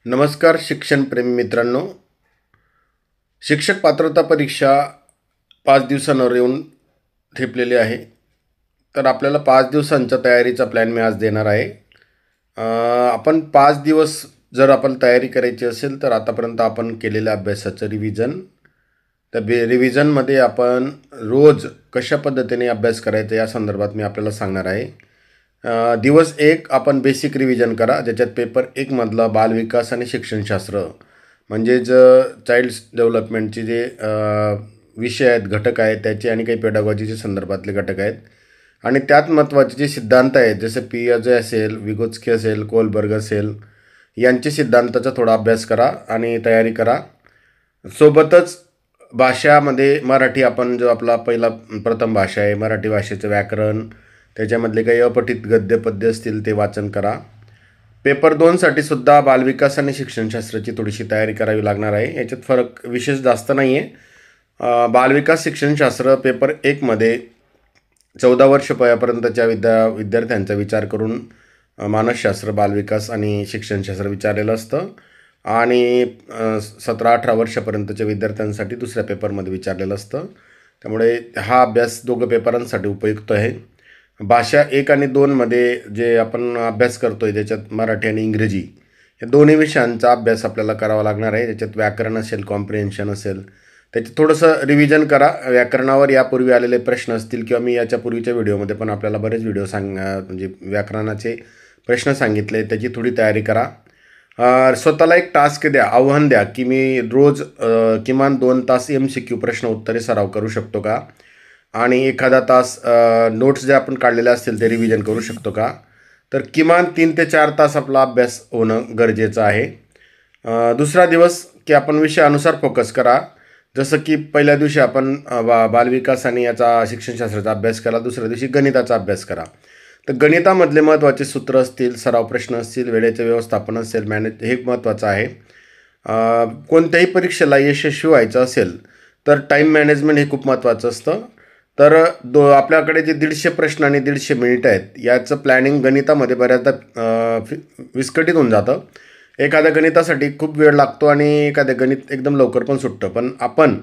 नमस्कार शिक्षणप्रेमी मित्रांनो. शिक्षक पात्रता परीक्षा 5 दिवसांवर येऊन ठेपलेली आहे. तर आपल्याला 5 दिवसांच्या तयारीचा प्लॅन मी आज देणार आहे. आपण 5 दिवस जर आपण तयारी करायची असेल तर आतापर्यंत आपण केलेल्या अभ्यासाचं रिव्हिजन, त्या रिव्हिजनमध्ये आपण रोज कशा पद्धतीने अभ्यास करायचा या संदर्भात मी आपल्याला सांगणार आहे. दिवस 1 आपण बेसिक रिव्हिजन करा, ज्याच्यात पेपर 1 मधला बालविकास आणि शिक्षणशास्त्र म्हणजेच चाइल्ड डेव्हलपमेंटचे जे विषय आहेत, घटक आहेत त्याचे आणि काही पेडागॉजीचे संदर्भातले घटक आहेत आणि त्यात महत्त्वाचे जे सिद्धांत आहेत जसे पियाजे असेल, विगोत्स्की असेल, कोलबर्ग असेल यांचे सिद्धांताचा थोडा अभ्यास करा आणि तयारी करा. सोबतच भाषामध्ये मराठी आपण जो आपला प्रथम भाषा आहे मराठी भाषेचं व्याकरण, त्याच्यामधले काही अपठित गद्य पद्य असतील ते वाचन करा. पेपर 2साठी सुद्धा बालविकास आणि शिक्षणशास्त्राची थोडीशी तयारी करावी लागणार आहे. याच्यात फरक विशेष जास्त नाही आहे. बालविकास शिक्षणशास्त्र पेपर 1मध्ये 14 वर्ष वयापर्यंतच्या विद्यार्थ्यांचा विचार करून मानसशास्त्र, बालविकास आणि शिक्षणशास्त्र विचारलेलं असतं आणि 17-18 वर्षापर्यंतच्या विद्यार्थ्यांसाठी दुसऱ्या पेपरमध्ये विचारलेलं असतं. त्यामुळे हा अभ्यास दोघं पेपरांसाठी उपयुक्त आहे. भाषा 1 आणि 2मध्ये जे आपण अभ्यास करतो आहे ज्याच्यात मराठी आणि इंग्रजी या दोन्ही विषयांचा अभ्यास आपल्याला करावा लागणार आहे. त्याच्यात व्याकरण असेल, कॉम्प्रिहेन्शन असेल, त्याचे थोडंसं रिव्हिजन करा. व्याकरणावर यापूर्वी आलेले प्रश्न असतील किंवा मी याच्या पूर्वीच्या व्हिडिओमध्ये पण आपल्याला बरेच व्हिडिओ म्हणजे व्याकरणाचे प्रश्न सांगितले, त्याची थोडी तयारी करा. स्वतःला एक टास्क द्या, आव्हान द्या की मी रोज किमान 2 तास MCQ प्रश्न उत्तरे सराव करू शकतो का आणि एखादा तास नोट्स जे आपण काढलेले असतील ते रिव्हिजन करू शकतो का. तर किमान 3 ते 4 तास आपला अभ्यास होणं गरजेचं आहे. दुसरा दिवस की आपण विषयानुसार फोकस करा. जसं की पहिल्या दिवशी आपण बालविकास आणि याचा शिक्षणशास्त्राचा अभ्यास करा, दुसऱ्या दिवशी गणिताचा अभ्यास करा. तर गणितामधले महत्त्वाचे सूत्र असतील, सराव प्रश्न असतील, वेळेचे व्यवस्थापन असेल, हे महत्त्वाचं आहे. कोणत्याही परीक्षेला यशस्वी व्हायचं असेल तर टाईम मॅनेजमेंट हे खूप महत्त्वाचं असतं. तर आपल्याकडे जे 150 प्रश्न आणि 150 मिनिटं आहेत याचं प्लॅनिंग गणितामध्ये बऱ्याचदा विस्कटीत होऊन जातं. एखाद्या गणितासाठी खूप वेळ लागतो आणि एखाद्या गणित एकदम लवकर पण सुटतं. पण आपण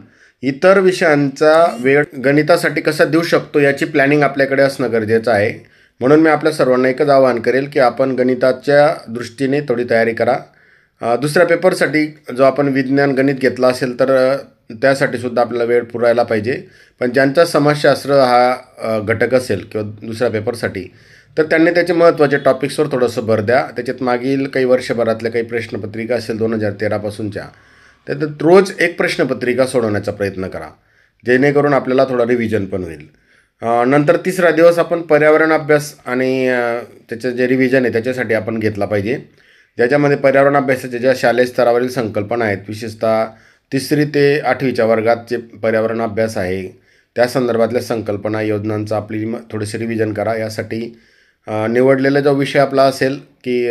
इतर विषयांचा वेळ गणितासाठी कसा देऊ शकतो याची प्लॅनिंग आपल्याकडे असणं गरजेचं आहे. म्हणून मी आपल्या सर्वांना एकच आवाहन करेल की आपण गणिताच्या दृष्टीने थोडी तयारी करा. दुसऱ्या पेपरसाठी जो आपण विज्ञान गणित घेतला असेल तर त्यासाठी सुद्धा आपल्याला वेळ पुरायला पाहिजे. पण ज्यांचा समाजशास्त्र हा घटक असेल किंवा दुसऱ्या पेपरसाठी तर त्यांनी त्याचे महत्त्वाचे टॉपिक्सवर थोडंसं भर द्या. त्याच्यात मागील काही वर्षभरातल्या काही प्रश्नपत्रिका असेल 2013 पासूनच्या, त्यात रोज एक प्रश्नपत्रिका सोडवण्याचा प्रयत्न करा, जेणेकरून आपल्याला थोडा रिव्हिजन पण होईल. नंतर 3रा दिवस आपण पर्यावरण अभ्यास आणि त्याचं जे रिव्हिजन आहे त्याच्यासाठी आपण घेतला पाहिजे, ज्याच्यामध्ये पर्यावरण अभ्यासाच्या ज्या शालेय स्तरावरील संकल्पना आहेत, विशेषतः 3री ते 8वीच्या वर्गात जे पर्यावरण अभ्यास आहे त्या संदर्भातल्या संकल्पना, योजनांचा आपली थोडीशी रिव्हिजन करा. यासाठी निवडलेला जो विषय आपला असेल की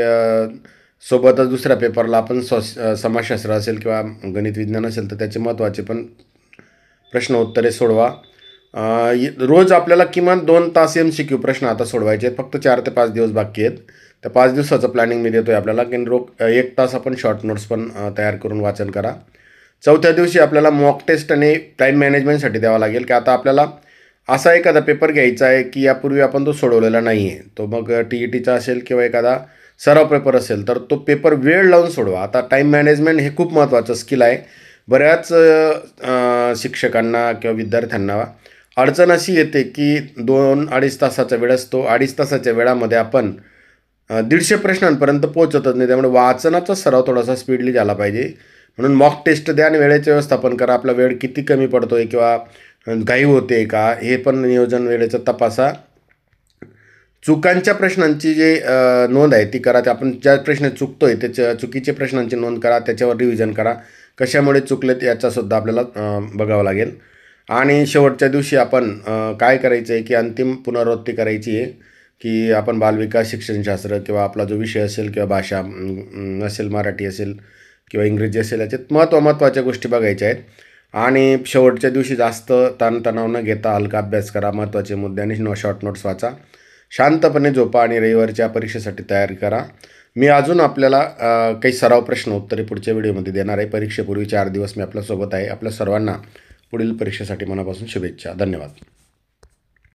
सोबतच दुसऱ्या पेपरला आपण समाजशास्त्र असेल किंवा गणित विज्ञान असेल तर त्याचे महत्त्वाचे पण प्रश्न उत्तरे सोडवा. रोज आपल्याला किमान 2 तास MCQ प्रश्न आता सोडवायचे आहेत. फक्त 4 ते 5 दिवस बाकी आहेत. तर 5 दिवसाचं प्लॅनिंग मी देतो आहे आपल्याला की 1 तास आपण शॉर्ट नोट्स पण तयार करून वाचन करा. 4थ्या दिवशी आपल्याला मॉक टेस्ट आणि टाईम मॅनेजमेंटसाठी द्यावा लागेल की आता आपल्याला असा एखादा पेपर घ्यायचा आहे की यापूर्वी आपण तो सोडवलेला नाही आहे. तो मग TETचा असेल किंवा एखादा सराव पेपर असेल तर तो पेपर वेळ लावून सोडवा. आता टाईम मॅनेजमेंट हे खूप महत्त्वाचं स्किल आहे. बऱ्याच शिक्षकांना किंवा विद्यार्थ्यांना अडचण अशी येते की 2-2.5 तासाचा वेळ असतो. 2.5 तासाच्या वेळामध्ये आपण 150 प्रश्नांपर्यंत पोहोचतच नाही. त्यामुळे वाचनाचा सराव थोडासा स्पीडली झाला पाहिजे. म्हणून मॉक टेस्ट द्या आणि वेळेचे व्यवस्थापन करा. आपला वेळ किती कमी पडतो आहे किंवा घाई होते का हे पण नियोजन वेळेचं तपासा. चुकांच्या प्रश्नांची जे नोंद आहे ती करा. ते आपण ज्या प्रश्न चुकतो आहे त्याच्या चुकीचे प्रश्नांची नोंद करा, त्याच्यावर रिव्हिजन करा. कशामुळे चुकलेत याचासुद्धा आपल्याला बघावं लागेल. आणि शेवटच्या दिवशी आपण काय करायचं आहे की अंतिम पुनरावृत्ती करायची आहे की आपण बालविकास, शिक्षणशास्त्र किंवा आपला जो विषय असेल किंवा भाषा असेल, मराठी असेल किंवा इंग्रजी असेल, याच्यात महत्त्वाच्या गोष्टी बघायच्या आहेत. आणि शेवटच्या दिवशी जास्त ताणतणाव न घेता हलका अभ्यास करा, महत्त्वाचे मुद्दे आणि शॉर्ट नोट्स वाचा, शांतपणे झोपा आणि रविवारच्या परीक्षेसाठी तयारी करा. मी अजून आपल्याला काही सराव प्रश्न उत्तरे पुढच्या व्हिडिओमध्ये देणार आहे. परीक्षेपूर्वी 4 दिवस मी आपल्यासोबत आहे. आपल्या सर्वांना पुढील परीक्षेसाठी मनापासून शुभेच्छा. धन्यवाद.